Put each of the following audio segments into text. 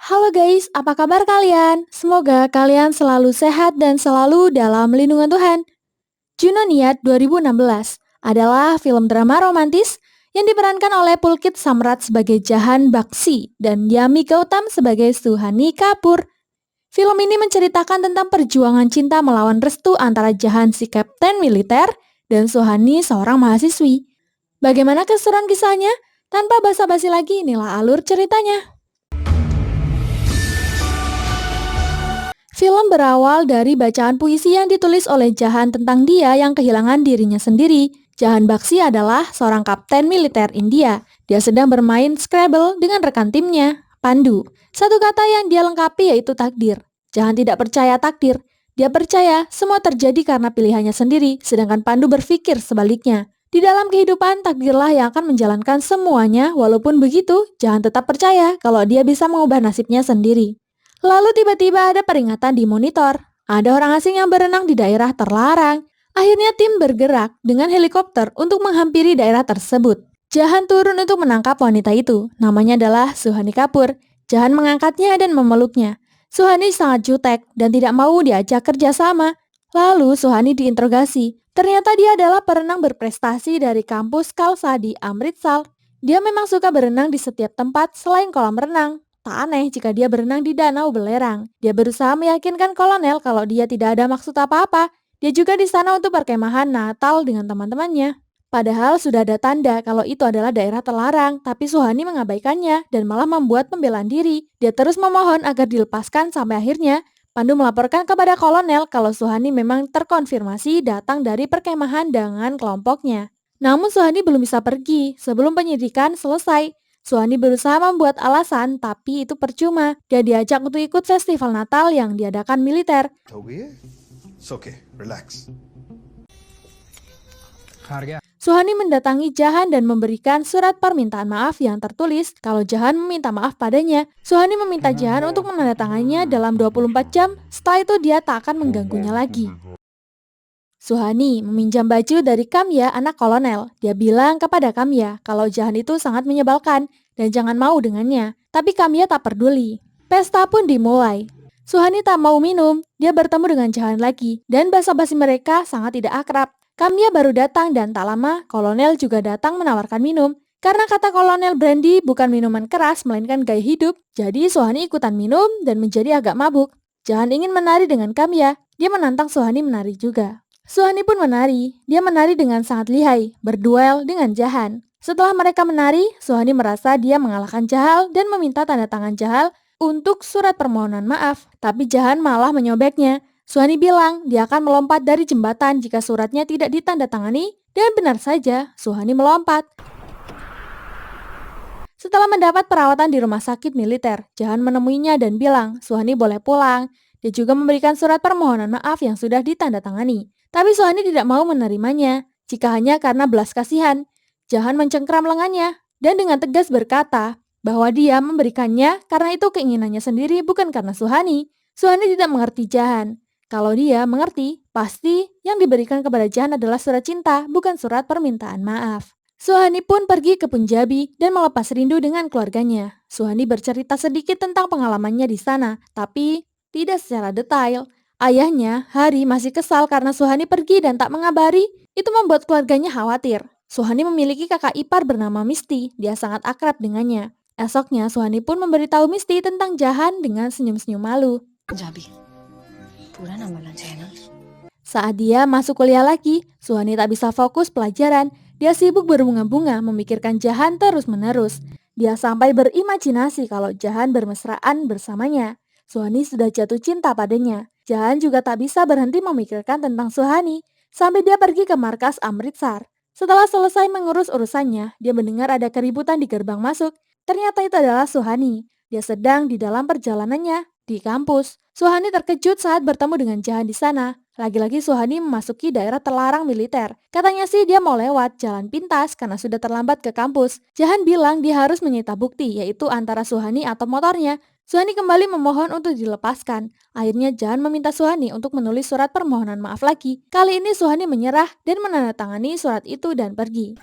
Halo guys, apa kabar kalian? Semoga kalian selalu sehat dan selalu dalam lindungan Tuhan. Juno Niat 2016 adalah film drama romantis yang diperankan oleh Pulkit Samrat sebagai Jahan Baksi dan Yami Gautam sebagai Suhani Kapoor. Film ini menceritakan tentang perjuangan cinta melawan restu antara Jahan si kapten militer dan Suhani seorang mahasiswi. Bagaimana keseruan kisahnya? Tanpa basa-basi lagi, inilah alur ceritanya. Film berawal dari bacaan puisi yang ditulis oleh Jahan tentang dia yang kehilangan dirinya sendiri. Jahan Baksi adalah seorang kapten militer India. Dia sedang bermain Scrabble dengan rekan timnya, Pandu. Satu kata yang dia lengkapi yaitu takdir. Jahan tidak percaya takdir. Dia percaya semua terjadi karena pilihannya sendiri, sedangkan Pandu berpikir sebaliknya. Di dalam kehidupan, takdirlah yang akan menjalankan semuanya. Walaupun begitu, Jahan tetap percaya kalau dia bisa mengubah nasibnya sendiri. Lalu tiba-tiba ada peringatan di monitor. Ada orang asing yang berenang di daerah terlarang. Akhirnya tim bergerak dengan helikopter untuk menghampiri daerah tersebut. Jahan turun untuk menangkap wanita itu. Namanya adalah Suhani Kapoor. Jahan mengangkatnya dan memeluknya. Suhani sangat jutek dan tidak mau diajak kerjasama. Lalu Suhani diinterogasi. Ternyata dia adalah perenang berprestasi dari kampus Khalsa di Amritsar. Dia memang suka berenang di setiap tempat selain kolam renang. Tak aneh jika dia berenang di danau belerang. Dia berusaha meyakinkan kolonel kalau dia tidak ada maksud apa-apa. Dia juga di sana untuk perkemahan Natal dengan teman-temannya. Padahal sudah ada tanda kalau itu adalah daerah terlarang, tapi Suhani mengabaikannya dan malah membuat pembelaan diri. Dia terus memohon agar dilepaskan sampai akhirnya Pandu melaporkan kepada kolonel kalau Suhani memang terkonfirmasi datang dari perkemahan dengan kelompoknya. Namun Suhani belum bisa pergi sebelum penyidikan selesai. Suhani berusaha membuat alasan, tapi itu percuma. Dia diajak untuk ikut festival Natal yang diadakan militer. हो गई है It's okay, relax. Suhani mendatangi Jahan dan memberikan surat permintaan maaf yang tertulis kalau Jahan meminta maaf padanya. Suhani meminta Jahan untuk menandatangannya dalam 24 jam, setelah itu dia tak akan mengganggunya lagi. Suhani meminjam baju dari Kamya, anak kolonel. Dia bilang kepada Kamya kalau Jahan itu sangat menyebalkan dan jangan mau dengannya. Tapi Kamya tak peduli. Pesta pun dimulai. Suhani tak mau minum, dia bertemu dengan Jahan lagi dan basa-basi mereka sangat tidak akrab. Kamya baru datang dan tak lama kolonel juga datang menawarkan minum. Karena kata kolonel brandy bukan minuman keras melainkan gaya hidup, jadi Suhani ikutan minum dan menjadi agak mabuk. Jahan ingin menari dengan Kamya, dia menantang Suhani menari juga. Suhani pun menari. Dia menari dengan sangat lihai, berduel dengan Jahan. Setelah mereka menari, Suhani merasa dia mengalahkan Jahal dan meminta tanda tangan Jahal untuk surat permohonan maaf. Tapi Jahan malah menyobeknya. Suhani bilang dia akan melompat dari jembatan jika suratnya tidak ditandatangani, dan benar saja, Suhani melompat. Setelah mendapat perawatan di rumah sakit militer, Jahan menemuinya dan bilang Suhani boleh pulang. Dia juga memberikan surat permohonan maaf yang sudah ditandatangani. Tapi Suhani tidak mau menerimanya, jika hanya karena belas kasihan. Jahan mencengkram lengannya, dan dengan tegas berkata bahwa dia memberikannya karena itu keinginannya sendiri bukan karena Suhani. Suhani tidak mengerti Jahan. Kalau dia mengerti, pasti yang diberikan kepada Jahan adalah surat cinta, bukan surat permintaan maaf. Suhani pun pergi ke Punjabi dan melepas rindu dengan keluarganya. Suhani bercerita sedikit tentang pengalamannya di sana, tapi tidak secara detail. Ayahnya, Hari, masih kesal karena Suhani pergi dan tak mengabari. Itu membuat keluarganya khawatir. Suhani memiliki kakak ipar bernama Misty. Dia sangat akrab dengannya. Esoknya, Suhani pun memberitahu Misty tentang Jahan dengan senyum-senyum malu. Punjabi पूरा नाम बोलना चाहिए ना। Saat dia masuk kuliah lagi, Suhani tak bisa fokus pelajaran. Dia sibuk berbunga-bunga memikirkan Jahan terus-menerus. Dia sampai berimajinasi kalau Jahan bermesraan bersamanya. Suhani sudah jatuh cinta padanya. Jahan juga tak bisa berhenti memikirkan tentang Suhani sampai dia pergi ke markas Amritsar. Setelah selesai mengurus urusannya, dia mendengar ada keributan di gerbang masuk. Ternyata itu adalah Suhani. Dia sedang di dalam perjalanannya di kampus. Suhani terkejut saat bertemu dengan Jahan di sana. Lagi-lagi Suhani memasuki daerah terlarang militer. Katanya sih dia mau lewat jalan pintas karena sudah terlambat ke kampus. Jahan bilang dia harus menyita bukti, yaitu antara Suhani atau motornya. Suhani kembali memohon untuk dilepaskan. Akhirnya Jahan meminta Suhani untuk menulis surat permohonan maaf lagi. Kali ini Suhani menyerah dan menandatangani surat itu dan pergi.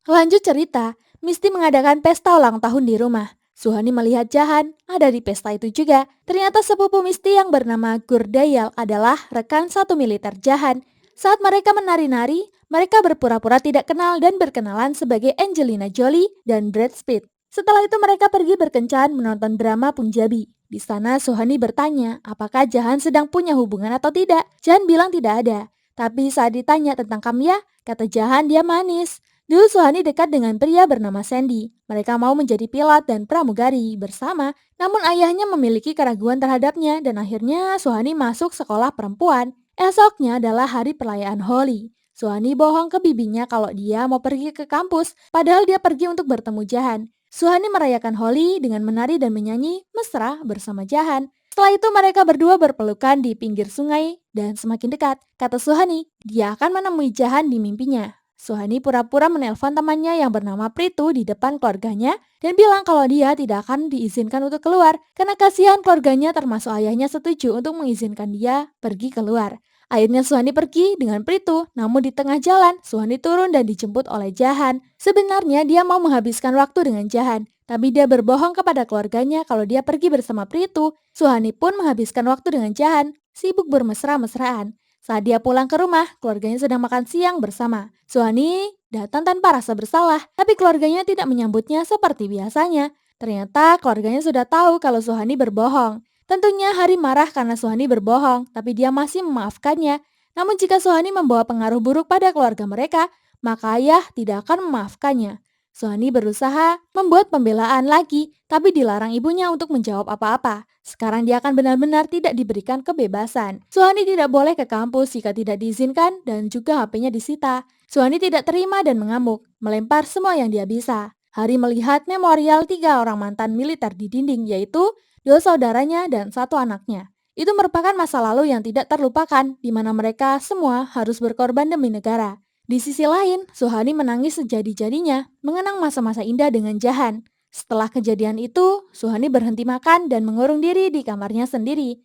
Lanjut cerita, Misty mengadakan pesta ulang tahun di rumah. Suhani melihat Jahan ada di pesta itu juga. Ternyata sepupu Misty yang bernama Gurdayal adalah rekan satu militer Jahan. Saat mereka menari-nari, mereka berpura-pura tidak kenal dan berkenalan sebagai Angelina Jolie dan Brad Pitt. Setelah itu mereka pergi berkencan menonton drama Punjabi. Di sana Suhani bertanya apakah Jahan sedang punya hubungan atau tidak. Jahan bilang tidak ada. Tapi saat ditanya tentang Kamya, kata Jahan dia manis. Dulu Suhani dekat dengan pria bernama Sandy. Mereka mau menjadi pilot dan pramugari bersama, namun ayahnya memiliki keraguan terhadapnya dan akhirnya Suhani masuk sekolah perempuan. Esoknya adalah hari perayaan Holi. Suhani bohong ke bibinya kalau dia mau pergi ke kampus, padahal dia pergi untuk bertemu Jahan. Suhani merayakan Holi dengan menari dan menyanyi mesra bersama Jahan. Setelah itu mereka berdua berpelukan di pinggir sungai dan semakin dekat. Kata Suhani, dia akan menemui Jahan di mimpinya. Suhani pura-pura menelpon temannya yang bernama Pritu di depan keluarganya dan bilang kalau dia tidak akan diizinkan untuk keluar karena kasihan keluarganya termasuk ayahnya setuju untuk mengizinkan dia pergi keluar. Akhirnya Suhani pergi dengan Pritu, namun di tengah jalan Suhani turun dan dijemput oleh Jahan. Sebenarnya dia mau menghabiskan waktu dengan Jahan, tapi dia berbohong kepada keluarganya kalau dia pergi bersama Pritu. Suhani pun menghabiskan waktu dengan Jahan, sibuk bermesra-mesraan. Saat dia pulang ke rumah, keluarganya sedang makan siang bersama. Suhani datang tanpa rasa bersalah, tapi keluarganya tidak menyambutnya seperti biasanya. Ternyata keluarganya sudah tahu kalau Suhani berbohong. Tentunya Hari marah karena Suhani berbohong, tapi dia masih memaafkannya. Namun jika Suhani membawa pengaruh buruk pada keluarga mereka, maka ayah tidak akan memaafkannya. Suhani berusaha membuat pembelaan lagi, tapi dilarang ibunya untuk menjawab apa-apa. Sekarang dia akan benar-benar tidak diberikan kebebasan. Suhani tidak boleh ke kampus jika tidak diizinkan dan juga HP-nya disita. Suhani tidak terima dan mengamuk, melempar semua yang dia bisa. Hari melihat memorial 3 orang mantan militer di dinding, yaitu 2 saudaranya dan 1 anaknya. Itu merupakan masa lalu yang tidak terlupakan, di mana mereka semua harus berkorban demi negara. Di sisi lain, Suhani menangis sejadi-jadinya, mengenang masa-masa indah dengan Jahan. Setelah kejadian itu, Suhani berhenti makan dan mengurung diri di kamarnya sendiri.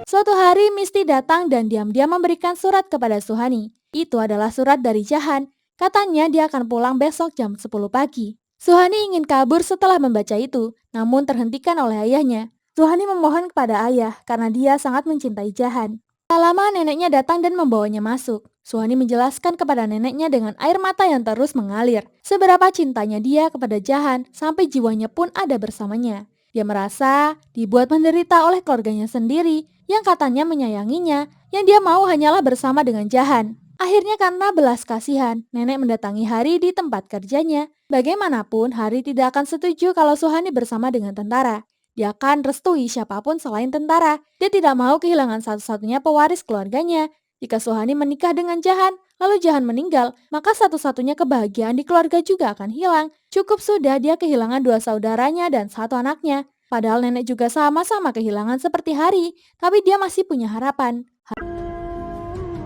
Suatu hari, Misty datang dan diam-diam memberikan surat kepada Suhani. Itu adalah surat dari Jahan. Katanya dia akan pulang besok jam 10 pagi. Suhani ingin kabur setelah membaca itu, namun terhentikan oleh ayahnya. Suhani memohon kepada ayah karena dia sangat mencintai Jahan. Tak lama neneknya datang dan membawanya masuk. Suhani menjelaskan kepada neneknya dengan air mata yang terus mengalir seberapa cintanya dia kepada Jahan sampai jiwanya pun ada bersamanya. Dia merasa dibuat menderita oleh keluarganya sendiri yang katanya menyayanginya, yang dia mau hanyalah bersama dengan Jahan. Akhirnya karena belas kasihan, nenek mendatangi Hari di tempat kerjanya. Bagaimanapun, Hari tidak akan setuju kalau Suhani bersama dengan tentara. Dia akan restui siapapun selain tentara. Dia tidak mau kehilangan satu-satunya pewaris keluarganya. Jika Suhani menikah dengan Jahan, lalu Jahan meninggal, maka satu-satunya kebahagiaan di keluarga juga akan hilang. Cukup sudah dia kehilangan 2 saudaranya dan 1 anaknya. Padahal nenek juga sama-sama kehilangan seperti Hari, tapi dia masih punya harapan.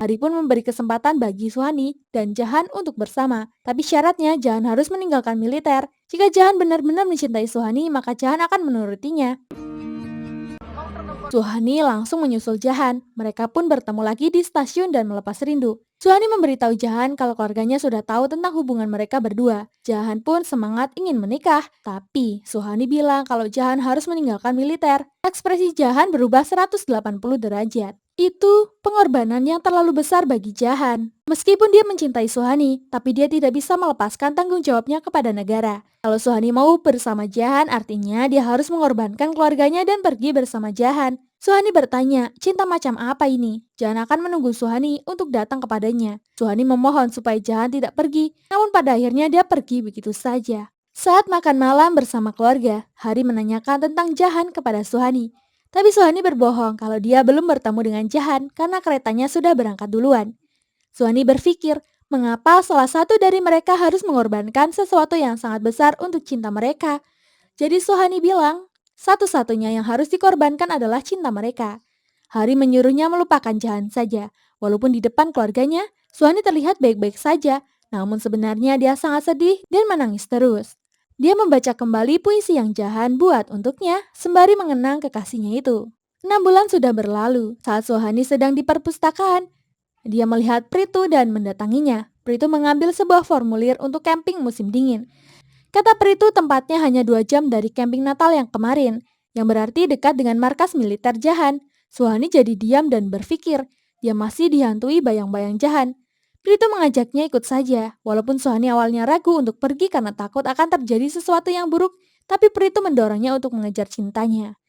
Hari pun memberi kesempatan bagi Suhani dan Jahan untuk bersama. Tapi syaratnya Jahan harus meninggalkan militer. Jika Jahan benar-benar mencintai Suhani, maka Jahan akan menurutinya. Suhani langsung menyusul Jahan. Mereka pun bertemu lagi di stasiun dan melepas rindu. Suhani memberitahu Jahan kalau keluarganya sudah tahu tentang hubungan mereka berdua. Jahan pun semangat ingin menikah. Tapi Suhani bilang kalau Jahan harus meninggalkan militer. Ekspresi Jahan berubah 180 derajat. Itu pengorbanan yang terlalu besar bagi Jahan. Meskipun dia mencintai Suhani, tapi dia tidak bisa melepaskan tanggung jawabnya kepada negara. Kalau Suhani mau bersama Jahan, artinya dia harus mengorbankan keluarganya dan pergi bersama Jahan. Suhani bertanya, cinta macam apa ini? Jahan akan menunggu Suhani untuk datang kepadanya. Suhani memohon supaya Jahan tidak pergi, namun pada akhirnya dia pergi begitu saja. Saat makan malam bersama keluarga, Hari menanyakan tentang Jahan kepada Suhani. Tapi Suhani berbohong kalau dia belum bertemu dengan Jahan karena keretanya sudah berangkat duluan. Suhani berpikir, mengapa salah satu dari mereka harus mengorbankan sesuatu yang sangat besar untuk cinta mereka. Jadi Suhani bilang, satu-satunya yang harus dikorbankan adalah cinta mereka. Hari menyuruhnya melupakan Jahan saja. Walaupun di depan keluarganya, Suhani terlihat baik-baik saja, namun sebenarnya dia sangat sedih dan menangis terus. Dia membaca kembali puisi yang Jahan buat untuknya sembari mengenang kekasihnya itu. 6 bulan sudah berlalu saat Suhani sedang di perpustakaan. Dia melihat Pritu dan mendatanginya. Peri itu mengambil sebuah formulir untuk camping musim dingin. Kata Peri itu tempatnya hanya 2 jam dari camping Natal yang kemarin, yang berarti dekat dengan markas militer Jahan. Suhani jadi diam dan berpikir, dia masih dihantui bayang-bayang Jahan. Peri itu mengajaknya ikut saja, walaupun Suhani awalnya ragu untuk pergi karena takut akan terjadi sesuatu yang buruk, tapi Peri itu mendorongnya untuk mengejar cintanya.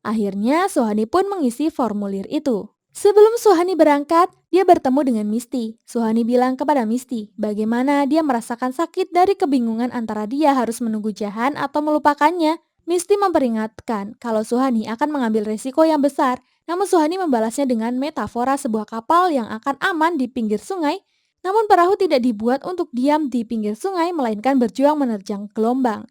Akhirnya Suhani pun mengisi formulir itu. Sebelum Suhani berangkat, dia bertemu dengan Misty. Suhani bilang kepada Misty bagaimana dia merasakan sakit dari kebingungan antara dia harus menunggu Jahan atau melupakannya. Misty memperingatkan kalau Suhani akan mengambil resiko yang besar, namun Suhani membalasnya dengan metafora sebuah kapal yang akan aman di pinggir sungai. Namun perahu tidak dibuat untuk diam di pinggir sungai, melainkan berjuang menerjang gelombang.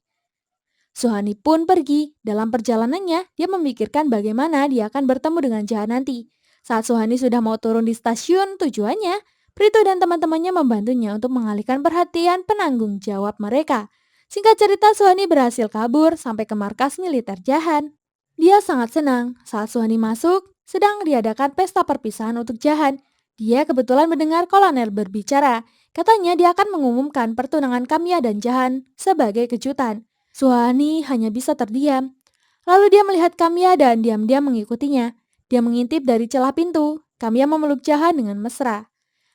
Suhani pun pergi. Dalam perjalanannya, dia memikirkan bagaimana dia akan bertemu dengan Jahan nanti. Saat Suhani sudah mau turun di stasiun tujuannya, Prito dan teman-temannya membantunya untuk mengalihkan perhatian penanggung jawab mereka. Singkat cerita, Suhani berhasil kabur sampai ke markas militer Jahan. Dia sangat senang saat Suhani masuk, sedang diadakan pesta perpisahan untuk Jahan. Dia kebetulan mendengar kolonel berbicara. Katanya dia akan mengumumkan pertunangan Kamia dan Jahan sebagai kejutan. Suhani hanya bisa terdiam. Lalu dia melihat Kamia dan diam-diam mengikutinya. Dia mengintip dari celah pintu. Kamia memeluk Jahan dengan mesra.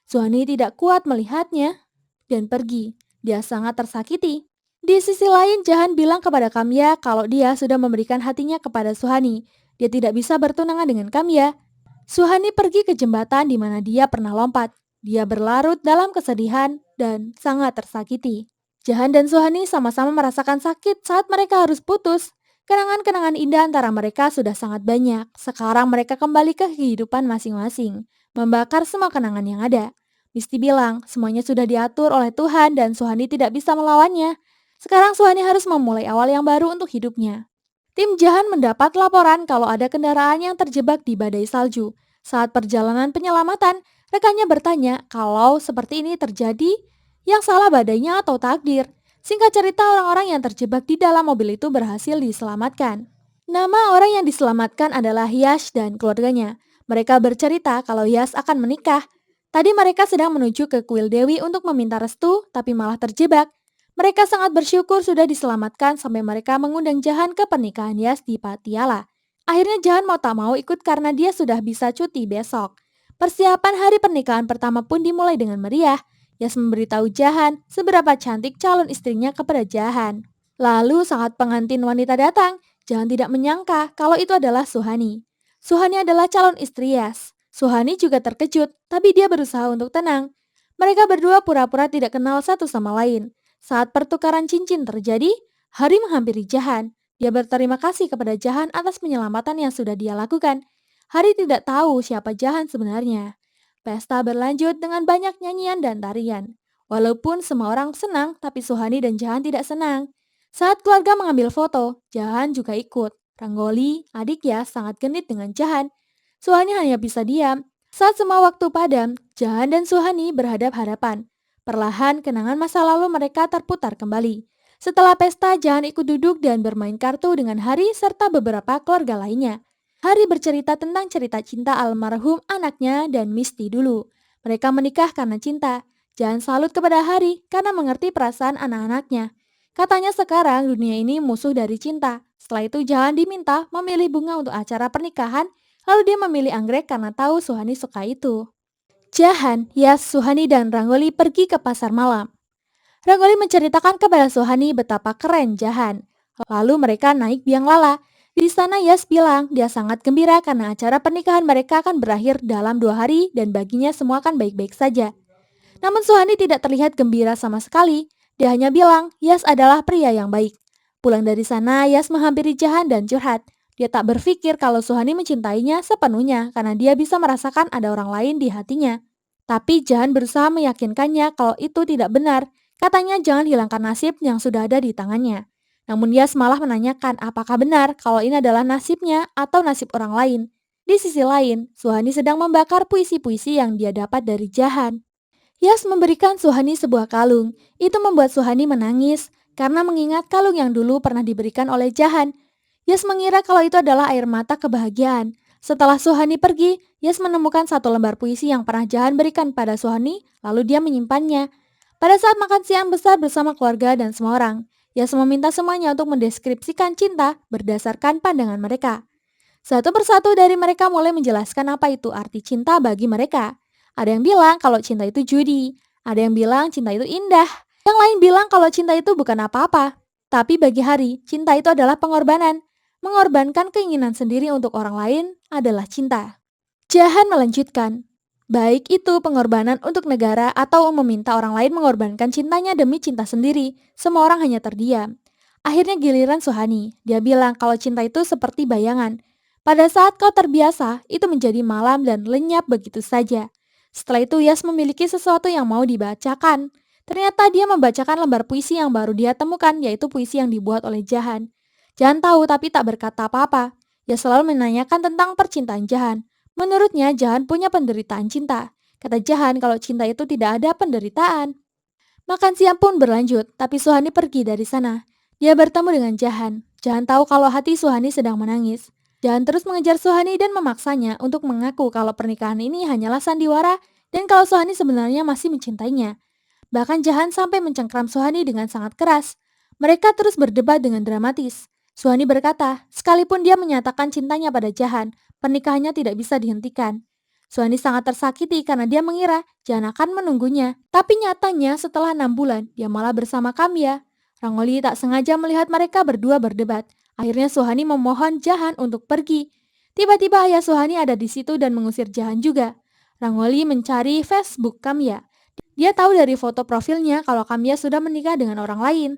Suhani tidak kuat melihatnya dan pergi. Dia sangat tersakiti. Di sisi lain, Jahan bilang kepada Kamia kalau dia sudah memberikan hatinya kepada Suhani. Dia tidak bisa bertunangan dengan Kamia. Suhani pergi ke jembatan di mana dia pernah lompat. Dia berlarut dalam kesedihan dan sangat tersakiti. Jahan dan Suhani sama-sama merasakan sakit saat mereka harus putus. Kenangan-kenangan indah antara mereka sudah sangat banyak. Sekarang mereka kembali ke kehidupan masing-masing, membakar semua kenangan yang ada. Misty bilang semuanya sudah diatur oleh Tuhan dan Suhani tidak bisa melawannya. Sekarang Suhani harus memulai awal yang baru untuk hidupnya. Tim Jahan mendapat laporan kalau ada kendaraan yang terjebak di badai salju. Saat perjalanan penyelamatan, rekannya bertanya kalau seperti ini terjadi, yang salah badainya atau takdir. Singkat cerita, orang-orang yang terjebak di dalam mobil itu berhasil diselamatkan. Nama orang yang diselamatkan adalah Yash dan keluarganya. Mereka bercerita kalau Yash akan menikah. Tadi mereka sedang menuju ke kuil Dewi untuk meminta restu, tapi malah terjebak. Mereka sangat bersyukur sudah diselamatkan sampai mereka mengundang Jahan ke pernikahan Yash di Patiala. Akhirnya Jahan mau tak mau ikut karena dia sudah bisa cuti besok. Persiapan hari pernikahan pertama pun dimulai dengan meriah. Yash memberitahu Jahan seberapa cantik calon istrinya kepada Jahan. Lalu saat pengantin wanita datang, Jahan tidak menyangka kalau itu adalah Suhani. Suhani adalah calon istri Yash. Suhani juga terkejut, tapi dia berusaha untuk tenang. Mereka berdua pura-pura tidak kenal satu sama lain. Saat pertukaran cincin terjadi, Hari menghampiri Jahan. Dia berterima kasih kepada Jahan atas penyelamatan yang sudah dia lakukan. Hari tidak tahu siapa Jahan sebenarnya. Pesta berlanjut dengan banyak nyanyian dan tarian. Walaupun semua orang senang, tapi Suhani dan Jahan tidak senang. Saat keluarga mengambil foto, Jahan juga ikut. Ranggoli, adik Yash, sangat genit dengan Jahan. Suhani hanya bisa diam. Saat semua waktu padam, Jahan dan Suhani berhadap-hadapan. Perlahan, kenangan masa lalu mereka terputar kembali. Setelah pesta, Jahan ikut duduk dan bermain kartu dengan Hari serta beberapa keluarga lainnya. Hari bercerita tentang cerita cinta almarhum anaknya dan Misty dulu. Mereka menikah karena cinta. Jahan salut kepada Hari karena mengerti perasaan anak-anaknya. Katanya sekarang dunia ini musuh dari cinta. Setelah itu Jahan diminta memilih bunga untuk acara pernikahan, lalu dia memilih anggrek karena tahu Suhani suka itu. Jahan, Yash, Suhani, dan Ranggoli pergi ke pasar malam. Ranggoli menceritakan kepada Suhani betapa keren Jahan. Lalu mereka naik biang lala. Di sana Yash bilang dia sangat gembira karena acara pernikahan mereka akan berakhir dalam 2 hari dan baginya semua akan baik-baik saja. Namun Suhani tidak terlihat gembira sama sekali. Dia hanya bilang Yash adalah pria yang baik. Pulang dari sana, Yash menghampiri Jahan dan curhat. Dia tak berpikir kalau Suhani mencintainya sepenuhnya karena dia bisa merasakan ada orang lain di hatinya. Tapi Jahan berusaha meyakinkannya kalau itu tidak benar. Katanya jangan hilangkan nasib yang sudah ada di tangannya. Namun Yash malah menanyakan apakah benar kalau ini adalah nasibnya atau nasib orang lain. Di sisi lain, Suhani sedang membakar puisi-puisi yang dia dapat dari Jahan. Yash memberikan Suhani sebuah kalung. Itu membuat Suhani menangis karena mengingat kalung yang dulu pernah diberikan oleh Jahan. Yash mengira kalau itu adalah air mata kebahagiaan. Setelah Suhani pergi, Yas menemukan satu lembar puisi yang pernah Jahan berikan pada Suhani, lalu dia menyimpannya. Pada saat makan siang besar bersama keluarga dan semua orang, Yas meminta semuanya untuk mendeskripsikan cinta berdasarkan pandangan mereka. Satu persatu dari mereka mulai menjelaskan apa itu arti cinta bagi mereka. Ada yang bilang kalau cinta itu judi, ada yang bilang cinta itu indah, yang lain bilang kalau cinta itu bukan apa-apa. Tapi bagi Hari, cinta itu adalah pengorbanan. Mengorbankan keinginan sendiri untuk orang lain adalah cinta. Jahan melanjutkan, baik itu pengorbanan untuk negara atau meminta orang lain mengorbankan cintanya demi cinta sendiri, semua orang hanya terdiam. Akhirnya giliran Suhani, dia bilang kalau cinta itu seperti bayangan. Pada saat kau terbiasa, itu menjadi malam dan lenyap begitu saja. Setelah itu Yas memiliki sesuatu yang mau dibacakan. Ternyata dia membacakan lembar puisi yang baru dia temukan, yaitu puisi yang dibuat oleh Jahan. Jahan tahu tapi tak berkata apa-apa. Dia selalu menanyakan tentang percintaan Jahan. Menurutnya Jahan punya penderitaan cinta. Kata Jahan kalau cinta itu tidak ada penderitaan. Makan siang pun berlanjut, tapi Suhani pergi dari sana. Dia bertemu dengan Jahan. Jahan tahu kalau hati Suhani sedang menangis. Jahan terus mengejar Suhani dan memaksanya untuk mengaku kalau pernikahan ini hanyalah sandiwara dan kalau Suhani sebenarnya masih mencintainya. Bahkan Jahan sampai mencengkram Suhani dengan sangat keras. Mereka terus berdebat dengan dramatis. Suhani berkata, sekalipun dia menyatakan cintanya pada Jahan, pernikahannya tidak bisa dihentikan. Suhani sangat tersakiti karena dia mengira Jahan akan menunggunya. Tapi nyatanya setelah 6 bulan, dia malah bersama Kamya. Rangoli tak sengaja melihat mereka berdua berdebat. Akhirnya Suhani memohon Jahan untuk pergi. Tiba-tiba ayah Suhani ada di situ dan mengusir Jahan juga. Rangoli mencari Facebook Kamya. Dia tahu dari foto profilnya kalau Kamya sudah menikah dengan orang lain.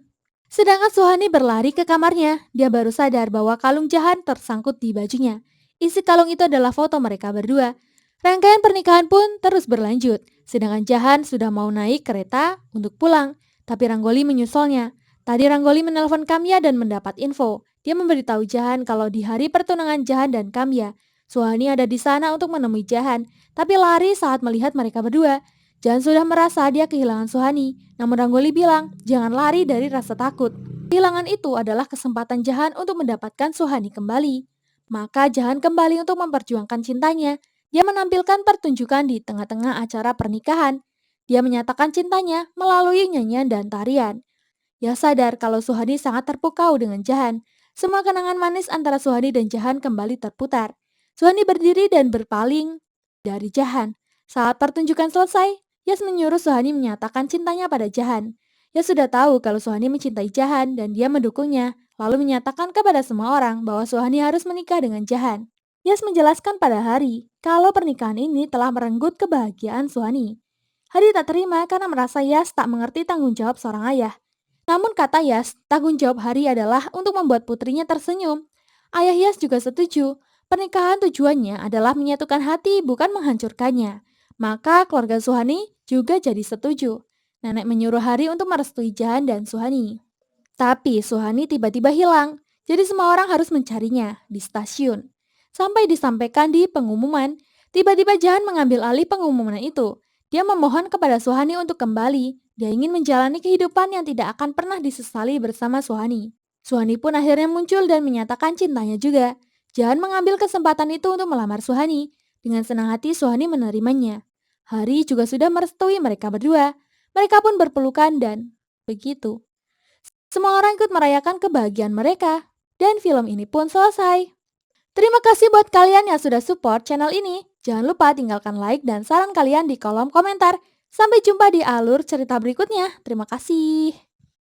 Sedangkan Suhani berlari ke kamarnya, dia baru sadar bahwa kalung Jahan tersangkut di bajunya. Isi kalung itu adalah foto mereka berdua. Rangkaian pernikahan pun terus berlanjut, sedangkan Jahan sudah mau naik kereta untuk pulang. Tapi Ranggoli menyusulnya. Tadi Ranggoli menelpon Kamya dan mendapat info. Dia memberitahu Jahan kalau di hari pertunangan Jahan dan Kamya, Suhani ada di sana untuk menemui Jahan, tapi lari saat melihat mereka berdua. Jahan sudah merasa dia kehilangan Suhani, namun Ranggoli bilang, jangan lari dari rasa takut. Kehilangan itu adalah kesempatan Jahan untuk mendapatkan Suhani kembali. Maka Jahan kembali untuk memperjuangkan cintanya. Dia menampilkan pertunjukan di tengah-tengah acara pernikahan. Dia menyatakan cintanya melalui nyanyian dan tarian. Dia sadar kalau Suhani sangat terpukau dengan Jahan. Semua kenangan manis antara Suhani dan Jahan kembali terputar. Suhani berdiri dan berpaling dari Jahan. Saat pertunjukan selesai, Yas menyuruh Suhani menyatakan cintanya pada Jahan. Yas sudah tahu kalau Suhani mencintai Jahan dan dia mendukungnya, lalu menyatakan kepada semua orang bahwa Suhani harus menikah dengan Jahan. Yas menjelaskan pada Hari kalau pernikahan ini telah merenggut kebahagiaan Suhani. Hari tak terima karena merasa Yas tak mengerti tanggung jawab seorang ayah. Namun kata Yas, tanggung jawab Hari adalah untuk membuat putrinya tersenyum. Ayah Yas juga setuju. Pernikahan tujuannya adalah menyatukan hati bukan menghancurkannya. Maka keluarga Suhani juga jadi setuju. Nenek menyuruh Hari untuk merestui Jahan dan Suhani. Tapi Suhani tiba-tiba hilang, jadi semua orang harus mencarinya di stasiun. Sampai disampaikan di pengumuman, tiba-tiba Jahan mengambil alih pengumuman itu. Dia memohon kepada Suhani untuk kembali. Dia ingin menjalani kehidupan yang tidak akan pernah disesali bersama Suhani. Suhani pun akhirnya muncul dan menyatakan cintanya juga. Jahan mengambil kesempatan itu untuk melamar Suhani. Dengan senang hati Suhani menerimanya. Hari juga sudah merestui mereka berdua. Mereka pun berpelukan dan begitu. Semua orang ikut merayakan kebahagiaan mereka. Dan film ini pun selesai. Terima kasih buat kalian yang sudah support channel ini. Jangan lupa tinggalkan like dan saran kalian di kolom komentar. Sampai jumpa di alur cerita berikutnya. Terima kasih.